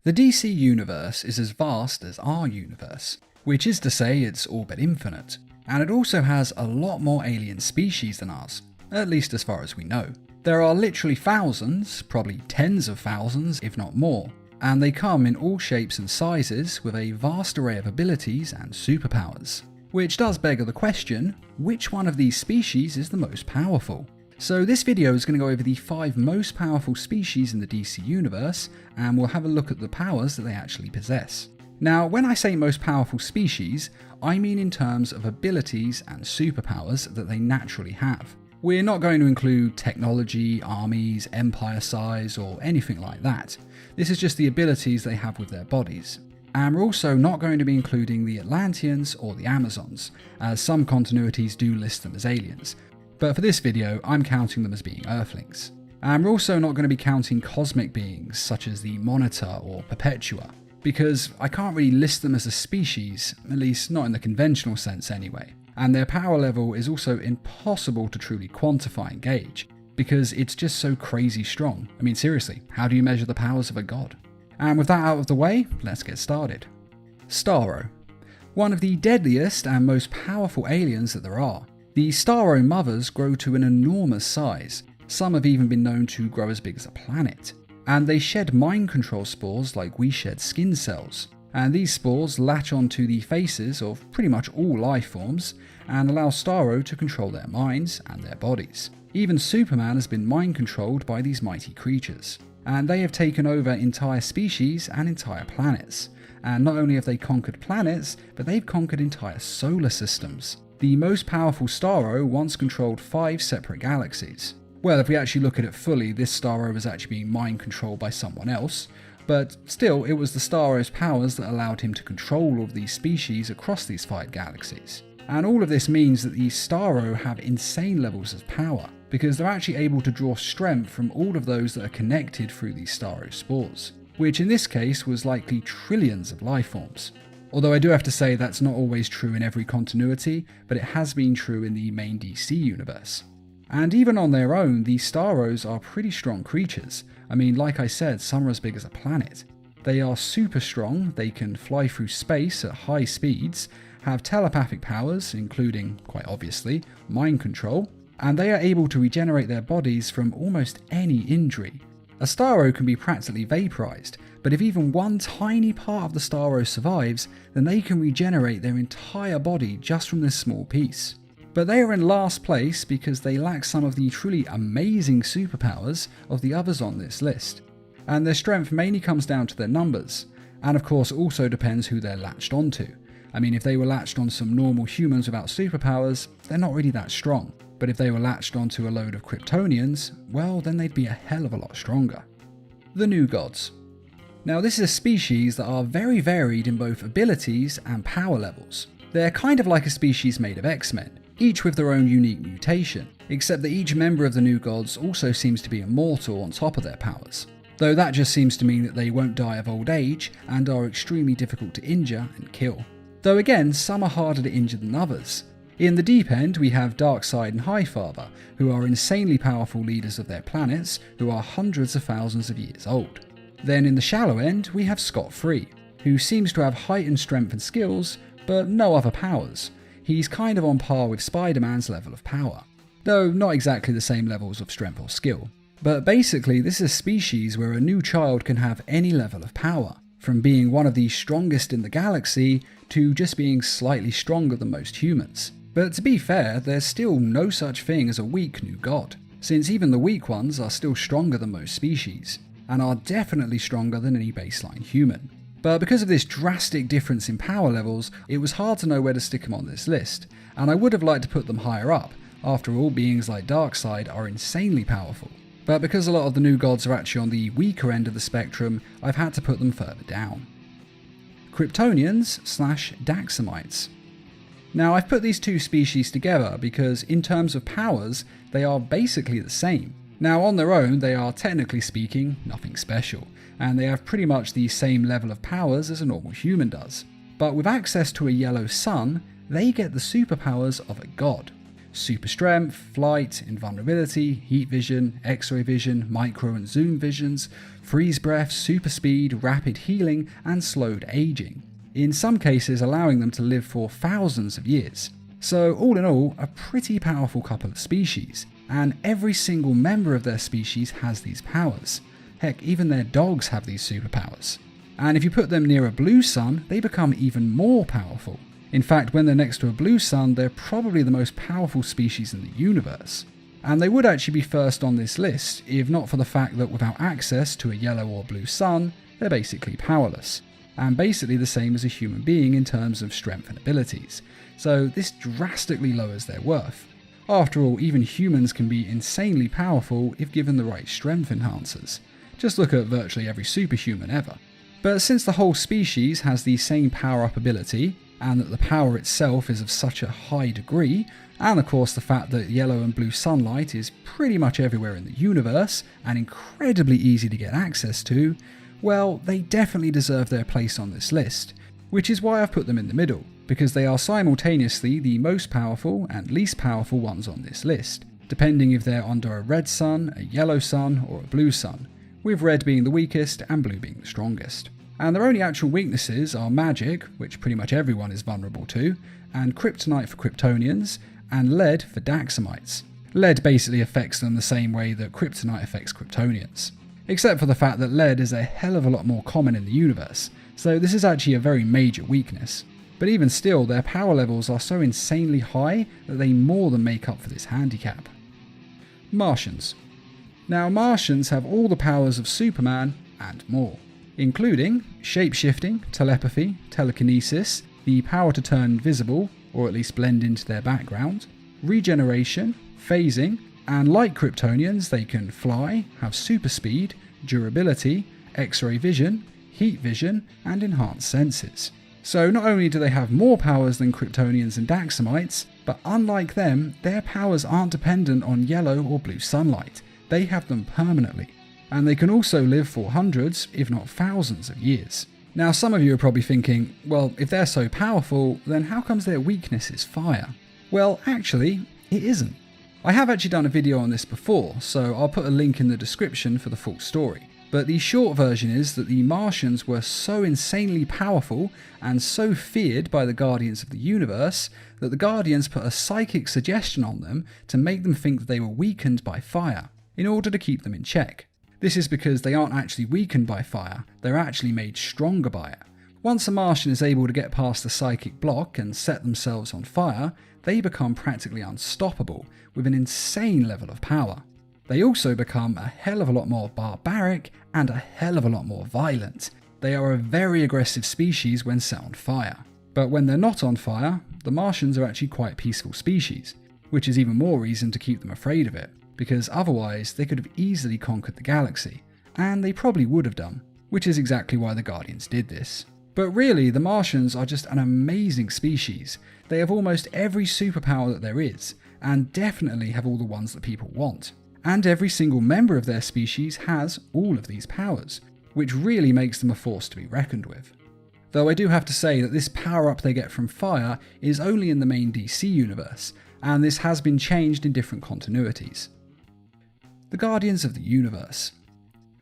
The DC universe is as vast as our universe, which is to say it's all but infinite, and it also has a lot more alien species than ours, at least as far as we know. There are literally thousands, probably tens of thousands if not more, and they come in all shapes and sizes with a vast array of abilities and superpowers. Which does beg the question, which one of these species is the most powerful? So this video is going to go over the 5 most powerful species in the DC universe, and we'll have a look at the powers that they actually possess. Now, when I say most powerful species, I mean in terms of abilities and superpowers that they naturally have. We're not going to include technology, armies, empire size, or anything like that. This is just the abilities they have with their bodies. And we're also not going to be including the Atlanteans or the Amazons, as some continuities do list them as aliens. But for this video, I'm counting them as being Earthlings. And we're also not going to be counting cosmic beings such as the Monitor or Perpetua, because I can't really list them as a species, at least not in the conventional sense anyway. And their power level is also impossible to truly quantify and gauge, because it's just so crazy strong. I mean seriously, how do you measure the powers of a god? And with that out of the way, let's get started. Starro. One of the deadliest and most powerful aliens that there are. The Starro mothers grow to an enormous size. Some have even been known to grow as big as a planet. And they shed mind control spores like we shed skin cells. And these spores latch onto the faces of pretty much all life forms and allow Starro to control their minds and their bodies. Even Superman has been mind controlled by these mighty creatures. And they have taken over entire species and entire planets. And not only have they conquered planets, but they've conquered entire solar systems. The most powerful Starro once controlled 5 separate galaxies. Well, if we actually look at it fully, this Starro was actually being mind controlled by someone else, but still, it was the Starro's powers that allowed him to control all of these species across these 5 galaxies. And all of this means that these Starro have insane levels of power, because they're actually able to draw strength from all of those that are connected through these Starro spores, which in this case was likely trillions of life forms. Although I do have to say that's not always true in every continuity, but it has been true in the main DC universe. And even on their own, these Starros are pretty strong creatures. I mean, like I said, some are as big as a planet. They are super strong, they can fly through space at high speeds, have telepathic powers, including, quite obviously, mind control, and they are able to regenerate their bodies from almost any injury. A Starro can be practically vaporized, but if even one tiny part of the Starro survives, then they can regenerate their entire body just from this small piece. But they are in last place because they lack some of the truly amazing superpowers of the others on this list. And their strength mainly comes down to their numbers, and of course also depends who they're latched onto. I mean, if they were latched on some normal humans without superpowers, they're not really that strong. But if they were latched onto a load of Kryptonians, well, then they'd be a hell of a lot stronger. The New Gods. Now, this is a species that are very varied in both abilities and power levels. They're kind of like a species made of X-Men, each with their own unique mutation, except that each member of the New Gods also seems to be immortal on top of their powers. Though that just seems to mean that they won't die of old age and are extremely difficult to injure and kill. Though again, some are harder to injure than others. In the deep end, we have Darkseid and Highfather, who are insanely powerful leaders of their planets, who are hundreds of thousands of years old. Then in the shallow end, we have Scott Free, who seems to have heightened strength and skills, but no other powers. He's kind of on par with Spider-Man's level of power, though not exactly the same levels of strength or skill. But basically, this is a species where a new child can have any level of power, from being one of the strongest in the galaxy to just being slightly stronger than most humans. But to be fair, there's still no such thing as a weak new god, since even the weak ones are still stronger than most species, and are definitely stronger than any baseline human. But because of this drastic difference in power levels, it was hard to know where to stick them on this list, and I would have liked to put them higher up. After all, beings like Darkseid are insanely powerful. But because a lot of the new gods are actually on the weaker end of the spectrum, I've had to put them further down. Kryptonians / Daxamites. Now, I've put these two species together because in terms of powers, they are basically the same. Now, on their own, they are technically speaking nothing special, and they have pretty much the same level of powers as a normal human does. But with access to a yellow sun, they get the superpowers of a god. super strength, flight, invulnerability, heat vision, x-ray vision, micro and zoom visions, freeze breath, super speed, rapid healing, and slowed aging, in some cases allowing them to live for thousands of years. So all in all, a pretty powerful couple of species, and every single member of their species has these powers. Heck, even their dogs have these superpowers. And if you put them near a blue sun, they become even more powerful. In fact, when they're next to a blue sun, they're probably the most powerful species in the universe. And they would actually be first on this list, if not for the fact that without access to a yellow or blue sun, they're basically powerless. And basically the same as a human being in terms of strength and abilities. So this drastically lowers their worth. After all, even humans can be insanely powerful if given the right strength enhancers. Just look at virtually every superhuman ever. But since the whole species has the same power-up ability, and that the power itself is of such a high degree, and of course the fact that yellow and blue sunlight is pretty much everywhere in the universe, and incredibly easy to get access to, well, they definitely deserve their place on this list, which is why I've put them in the middle, because they are simultaneously the most powerful and least powerful ones on this list, depending if they're under a red sun, a yellow sun, or a blue sun, with red being the weakest and blue being the strongest. And their only actual weaknesses are magic, which pretty much everyone is vulnerable to, and kryptonite for Kryptonians, and lead for Daxamites. Lead basically affects them the same way that kryptonite affects Kryptonians. Except for the fact that lead is a hell of a lot more common in the universe, so this is actually a very major weakness. But even still, their power levels are so insanely high that they more than make up for this handicap. Martians. Now, Martians have all the powers of Superman and more, including shape-shifting, telepathy, telekinesis, the power to turn invisible, or at least blend into their background, regeneration, phasing, and like Kryptonians, they can fly, have super speed, durability, X-ray vision, heat vision, and enhanced senses. So not only do they have more powers than Kryptonians and Daxamites, but unlike them, their powers aren't dependent on yellow or blue sunlight. They have them permanently. And they can also live for hundreds, if not thousands of years. Now some of you are probably thinking, well, if they're so powerful, then how comes their weakness is fire? Well, actually, it isn't. I have actually done a video on this before, so I'll put a link in the description for the full story. But the short version is that the Martians were so insanely powerful and so feared by the Guardians of the Universe that the Guardians put a psychic suggestion on them to make them think that they were weakened by fire, in order to keep them in check. This is because they aren't actually weakened by fire, they're actually made stronger by it. Once a Martian is able to get past the psychic block and set themselves on fire, they become practically unstoppable, with an insane level of power. They also become a hell of a lot more barbaric and a hell of a lot more violent. They are a very aggressive species when set on fire. But when they're not on fire, the Martians are actually quite peaceful species, which is even more reason to keep them afraid of it, because otherwise they could have easily conquered the galaxy, and they probably would have done, which is exactly why the Guardians did this. But really, the Martians are just an amazing species. They have almost every superpower that there is, and definitely have all the ones that people want. And every single member of their species has all of these powers, which really makes them a force to be reckoned with. Though I do have to say that this power-up they get from fire is only in the main DC universe, and this has been changed in different continuities. The Guardians of the Universe.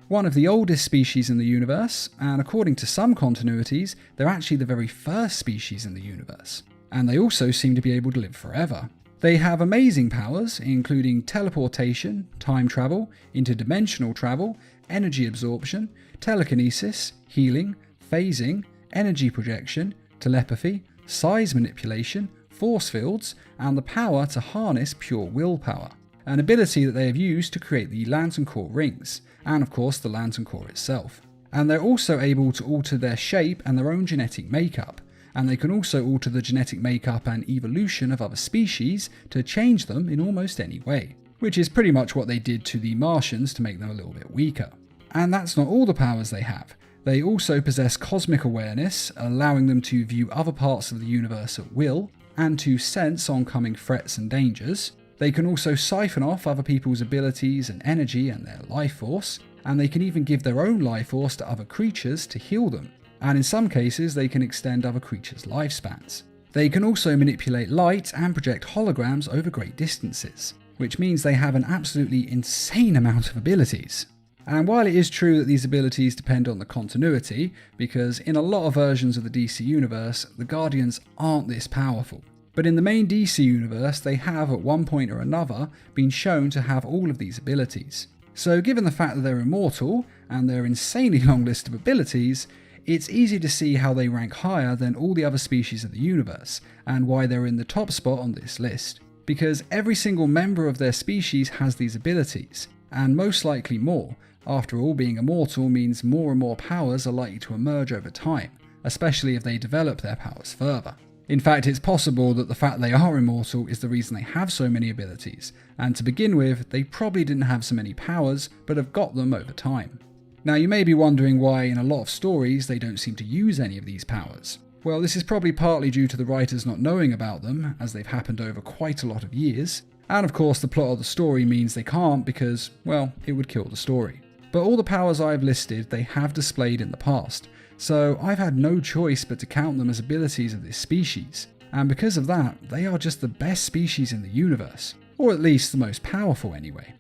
One of the oldest species in the universe, and according to some continuities, they're actually the very first species in the universe. And they also seem to be able to live forever. They have amazing powers, including teleportation, time travel, interdimensional travel, energy absorption, telekinesis, healing, phasing, energy projection, telepathy, size manipulation, force fields, and the power to harness pure willpower, an ability that they have used to create the Lantern Core rings, and of course the Lantern Core itself. And they're also able to alter their shape and their own genetic makeup, and they can also alter the genetic makeup and evolution of other species to change them in almost any way, which is pretty much what they did to the Martians to make them a little bit weaker. And that's not all the powers they have. They also possess cosmic awareness, allowing them to view other parts of the universe at will, and to sense oncoming threats and dangers. They can also siphon off other people's abilities and energy and their life force, and they can even give their own life force to other creatures to heal them. And in some cases, they can extend other creatures' lifespans. They can also manipulate light and project holograms over great distances, which means they have an absolutely insane amount of abilities. And while it is true that these abilities depend on the continuity, because in a lot of versions of the DC universe, the Guardians aren't this powerful. But in the main DC universe, they have at one point or another been shown to have all of these abilities. So given the fact that they're immortal and their insanely long list of abilities, it's easy to see how they rank higher than all the other species of the universe, and why they're in the top spot on this list. Because every single member of their species has these abilities, and most likely more. After all, being immortal means more and more powers are likely to emerge over time, especially if they develop their powers further. In fact, it's possible that the fact they are immortal is the reason they have so many abilities, and to begin with, they probably didn't have so many powers, but have got them over time. Now you may be wondering why in a lot of stories they don't seem to use any of these powers. Well, this is probably partly due to the writers not knowing about them, as they've happened over quite a lot of years, and of course the plot of the story means they can't because, well, it would kill the story. But all the powers I've listed they have displayed in the past, so I've had no choice but to count them as abilities of this species, and because of that, they are just the best species in the universe, or at least the most powerful anyway.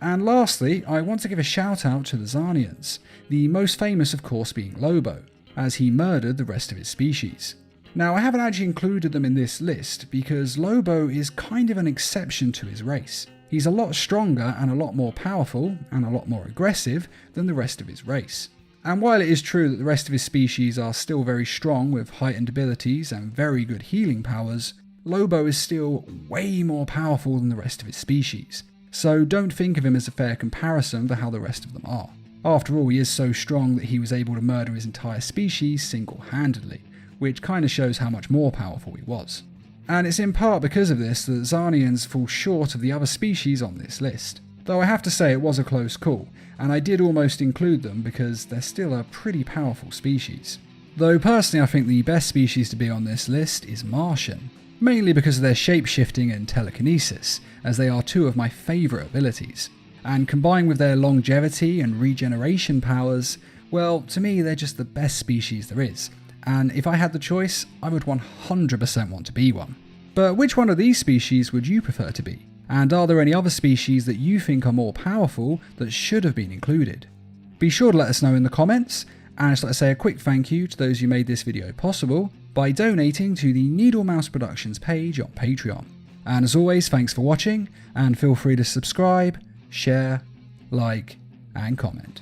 And lastly, I want to give a shout out to the Zarnians, the most famous of course being Lobo, as he murdered the rest of his species. Now I haven't actually included them in this list because Lobo is kind of an exception to his race. He's a lot stronger and a lot more powerful and a lot more aggressive than the rest of his race. And while it is true that the rest of his species are still very strong with heightened abilities and very good healing powers, Lobo is still way more powerful than the rest of his species. So don't think of him as a fair comparison for how the rest of them are. After all, he is so strong that he was able to murder his entire species single-handedly, which kind of shows how much more powerful he was. And it's in part because of this that Zarnians fall short of the other species on this list. Though I have to say it was a close call, and I did almost include them because they're still a pretty powerful species. Though personally I think the best species to be on this list is Martian, mainly because of their shape-shifting and telekinesis, as they are two of my favourite abilities. And combined with their longevity and regeneration powers, well, to me they're just the best species there is, and if I had the choice, I would 100% want to be one. But which one of these species would you prefer to be? And are there any other species that you think are more powerful that should have been included? Be sure to let us know in the comments, and I'd just like to say a quick thank you to those who made this video possible by donating to the Needle Mouse Productions page on Patreon. And as always, thanks for watching, and feel free to subscribe, share, like, and comment.